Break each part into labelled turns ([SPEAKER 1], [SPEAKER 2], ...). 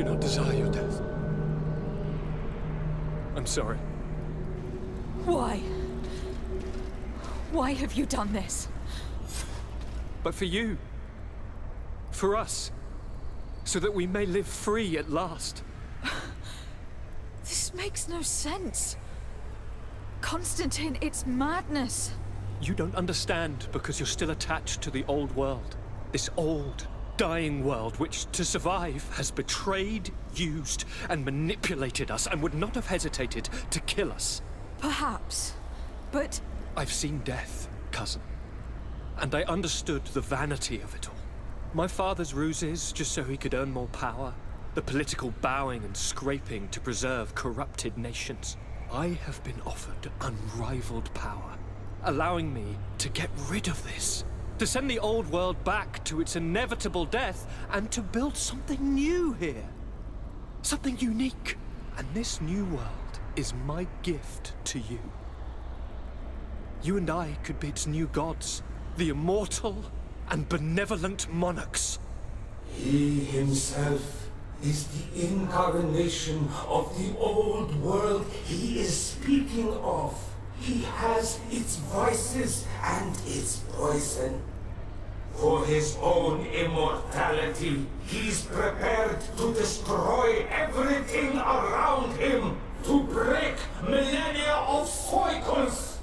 [SPEAKER 1] do not desire your death. I'm sorry.
[SPEAKER 2] Why? Why have you done this?
[SPEAKER 1] But for you. For us. So that we may live free at last.
[SPEAKER 2] This makes no sense. Constantine, it's madness.
[SPEAKER 1] You don't understand because you're still attached to the old world. This old, dying world which, to survive, has betrayed, used, and manipulated us and would not have hesitated to kill us.
[SPEAKER 2] Perhaps, but...
[SPEAKER 1] I've seen death, cousin. And I understood the vanity of it all. My father's ruses just so he could earn more power. The political bowing and scraping to preserve corrupted nations. I have been offered unrivaled power, allowing me to get rid of this. To send the old world back to its inevitable death and to build something new here. Something unique. And this new world is my gift to you. You and I could be its new gods, the immortal and benevolent monarchs.
[SPEAKER 3] He himself is the incarnation of the old world he is speaking of. He has its vices and its poison. For his own immortality, he's prepared to destroy everything around him, to break millennia of cycles.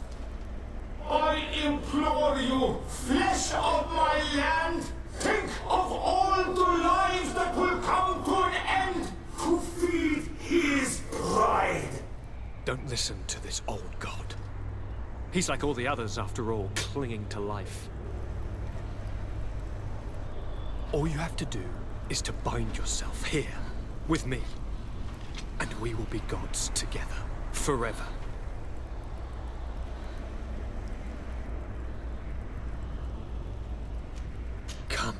[SPEAKER 3] I implore you, flesh of my land, think of all the lives that will come to an end to feed his pride.
[SPEAKER 1] Don't listen to this old god. He's like all the others, after all, clinging to life. All you have to do is to bind yourself here, with me. And we will be gods together, forever. Come.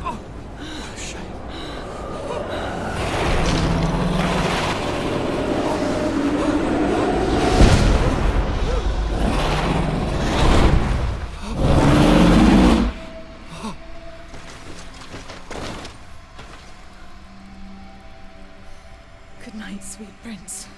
[SPEAKER 1] Oh, what a shame.
[SPEAKER 2] Good night, sweet prince.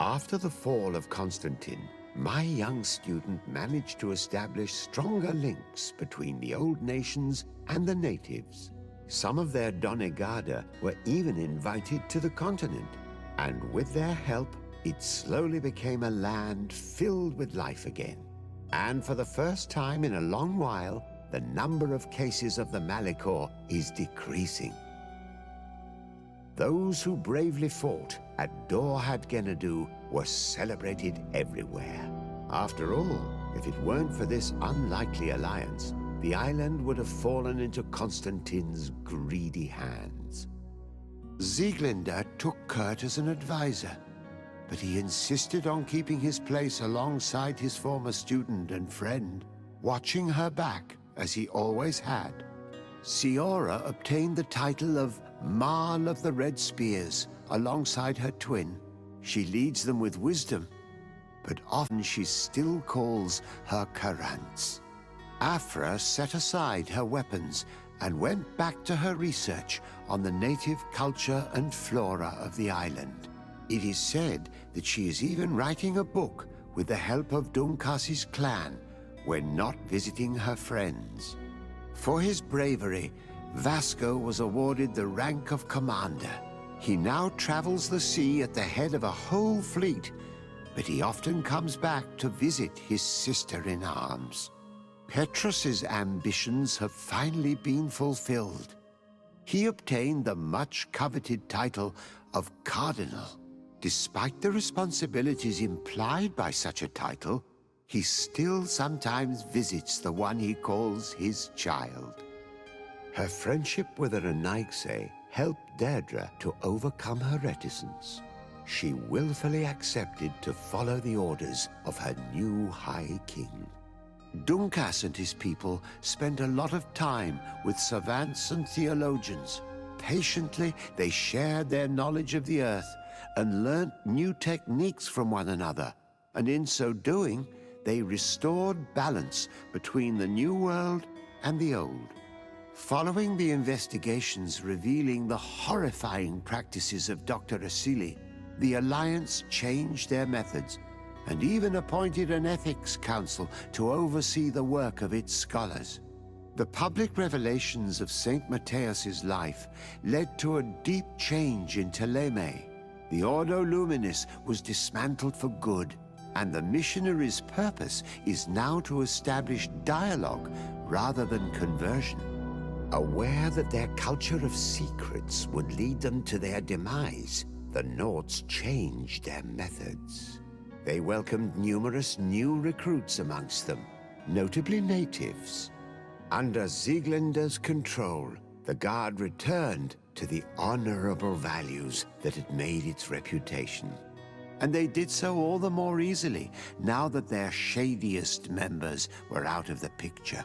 [SPEAKER 4] After the fall of Constantine, my young student managed to establish stronger links between the old nations and the natives. Some of their donegada were even invited to the continent, and with their help, it slowly became a land filled with life again. And for the first time in a long while, the number of cases of the Malichor is decreasing. Those who bravely fought at Dor had Gennadu were celebrated everywhere. After all, if it weren't for this unlikely alliance, the island would have fallen into Constantine's greedy hands. Sieglinde took Kurt as an advisor, but he insisted on keeping his place alongside his former student and friend, watching her back as he always had. Siora obtained the title of Marl of the Red Spears alongside her twin. She leads them with wisdom, but often she still calls her Karants. Afra set aside her weapons and went back to her research on the native culture and flora of the island. It is said that she is even writing a book with the help of Dunkasi's clan when not visiting her friends. For his bravery, Vasco was awarded the rank of commander. He now travels the sea at the head of a whole fleet, but he often comes back to visit his sister-in-arms. Petrus's ambitions have finally been fulfilled. he obtained the much-coveted title of Cardinal. Despite the responsibilities implied by such a title, he still sometimes visits the one he calls his child. Her friendship with Renaigse helped Deirdre to overcome her reticence. She willfully accepted to follow the orders of her new High King. Dunkas and his people spent a lot of time with savants and theologians. Patiently, they shared their knowledge of the earth and learnt new techniques from one another, and in so doing, they restored balance between the New World and the Old. Following the investigations revealing the horrifying practices of Dr. Asili, the Alliance changed their methods and even appointed an ethics council to oversee the work of its scholars. The public revelations of St. Matthias's life led to a deep change in Teleme. The Ordo Luminis was dismantled for good, and the missionaries' purpose is now to establish dialogue rather than conversion. Aware that their culture of secrets would lead them to their demise, the Nords changed their methods. They welcomed numerous new recruits amongst them, notably natives. Under Sieglinder's control, the Guard returned to the honorable values that had made its reputation. And they did so all the more easily now that their shadiest members were out of the picture.